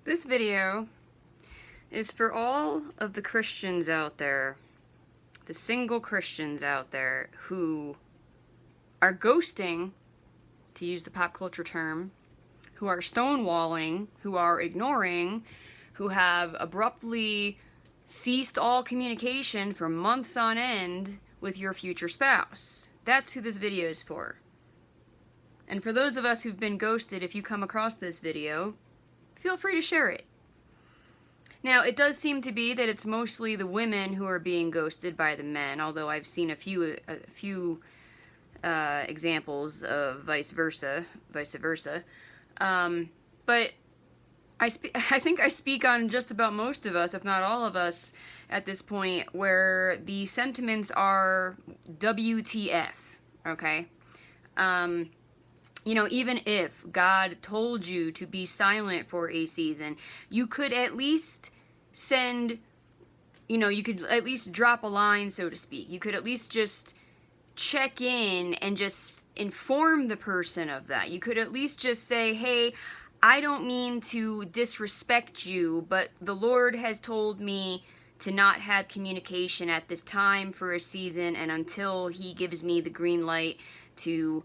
This video is for all of the Christians out there, the single Christians out there who are ghosting, to use the pop culture term, who are stonewalling, who are ignoring, who have abruptly ceased all communication for months on end with your future spouse. That's who this video is for. And for those of us who've been ghosted, if you come across this video, feel free to share it. Now, it does seem to be that it's mostly the women who are being ghosted by the men, although I've seen a few examples of vice versa. But I think I speak on just about most of us, if not all of us, at this point, where the sentiments are WTF, okay? Even if God told you to be silent for a season, you could at least send, you could at least drop a line, so to speak. You could at least just check in and just inform the person of that. You could at least just say, hey, I don't mean to disrespect you, but the Lord has told me to not have communication at this time for a season, and until He gives me the green light to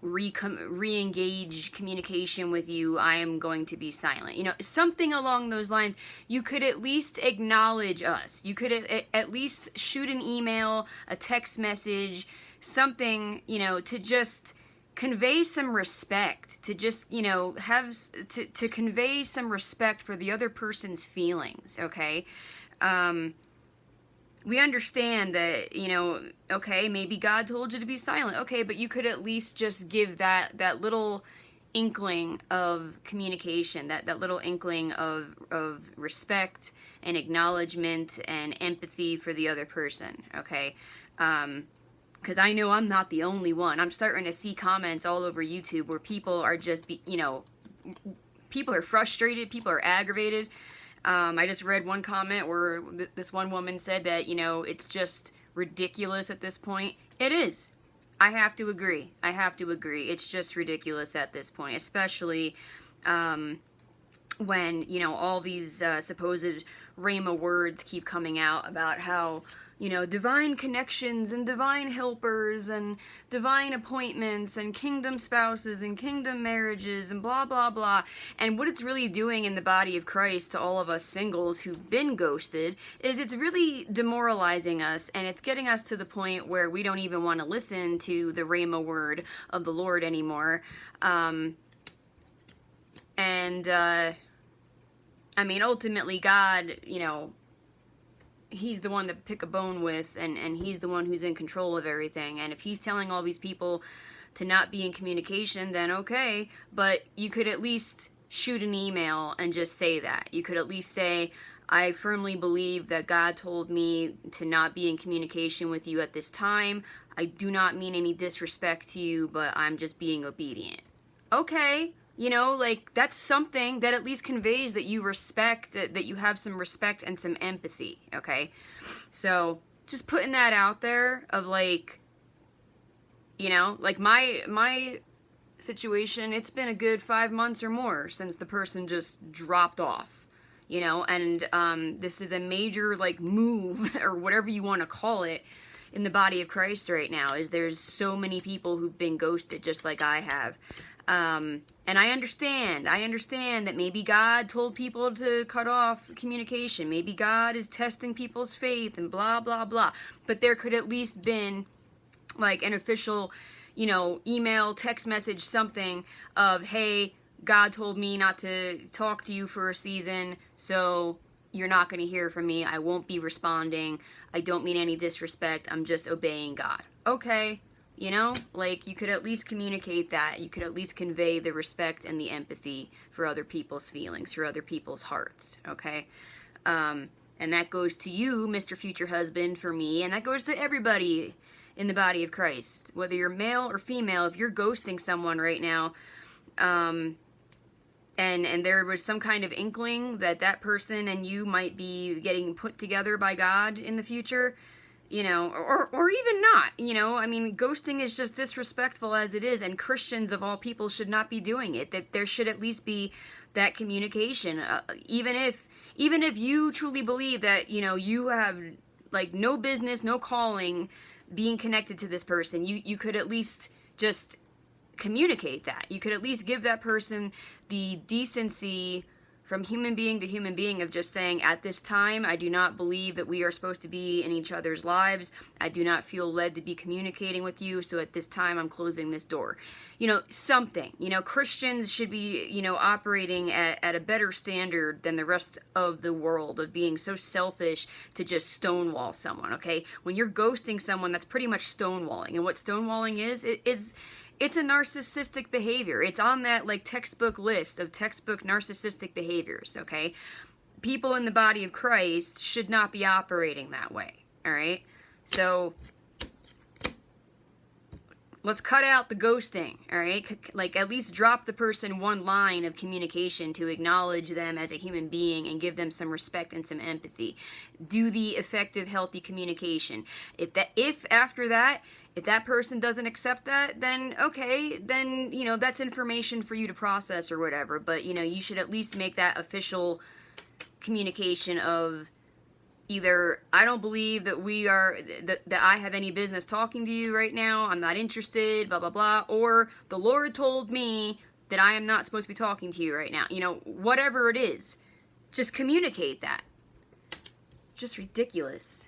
re-engage communication with you, I am going to be silent. Something along those lines. You could at least acknowledge us. You could at least shoot an email, a text message, something, to just convey some respect, to just, to convey some respect for the other person's feelings, okay? We understand that, okay, maybe God told you to be silent. Okay, but you could at least just give that little inkling of communication, that little inkling of respect and acknowledgement and empathy for the other person, okay? Because I know I'm not the only one. I'm starting to see comments all over YouTube where people are just, people are frustrated, people are aggravated. I just read one comment where this one woman said that, it's just ridiculous at this point. It is. I have to agree. It's just ridiculous at this point, especially when, all these supposed Rhema words keep coming out about how, divine connections and divine helpers and divine appointments and kingdom spouses and kingdom marriages and blah, blah, blah. And what it's really doing in the body of Christ to all of us singles who've been ghosted is it's really demoralizing us, and it's getting us to the point where we don't even want to listen to the Rhema word of the Lord anymore. Ultimately God, He's the one to pick a bone with, and He's the one who's in control of everything. And if He's telling all these people to not be in communication, then okay, but you could at least shoot an email and just say that. You could at least say, I firmly believe that God told me to not be in communication with you at this time. I do not mean any disrespect to you, but I'm just being obedient. Okay. That's something that at least conveys that you respect, that you have some respect and some empathy, okay? So, just putting that out there of my situation, it's been a good 5 months or more since the person just dropped off, and this is a major, move, or whatever you want to call it, in the body of Christ right now, is there's so many people who've been ghosted just like I have. And I understand that maybe God told people to cut off communication. Maybe God is testing people's faith and blah, blah, blah. But there could at least been, an official, email, text message, something of, hey, God told me not to talk to you for a season, so you're not going to hear from me. I won't be responding. I don't mean any disrespect. I'm just obeying God. Okay. You could at least communicate that. You could at least convey the respect and the empathy for other people's feelings, for other people's hearts, okay? And that goes to you, Mr. Future Husband, for me, and that goes to everybody in the body of Christ. Whether you're male or female, if you're ghosting someone right now, and there was some kind of inkling that person and you might be getting put together by God in the future, you know, or even not, you know. I mean, ghosting is just disrespectful as it is, and Christians of all people should not be doing it. That there should at least be that communication, even if you truly believe that, you know, you have like no business, no calling being connected to this person. You could at least just communicate that. You could at least give that person the decency from human being to human being of just saying, at this time, I do not believe that we are supposed to be in each other's lives. I do not feel led to be communicating with you, so at this time, I'm closing this door. You know, something. You know, Christians should be, you know, operating at a better standard than the rest of the world of being so selfish to just stonewall someone, okay? When you're ghosting someone, that's pretty much stonewalling. And what stonewalling is, it's a narcissistic behavior. It's on that like textbook list of textbook narcissistic behaviors, okay? People in the body of Christ should not be operating that way, all right? So let's cut out the ghosting, all right? Like, at least drop the person one line of communication to acknowledge them as a human being and give them some respect and some empathy. Do the effective, healthy communication. If after that, if that person doesn't accept that, then okay, then, you know, that's information for you to process or whatever. But, you know, you should at least make that official communication of either, I don't believe that that I have any business talking to you right now, I'm not interested, blah, blah, blah, or the Lord told me that I am not supposed to be talking to you right now. You know, whatever it is, just communicate that. Just ridiculous.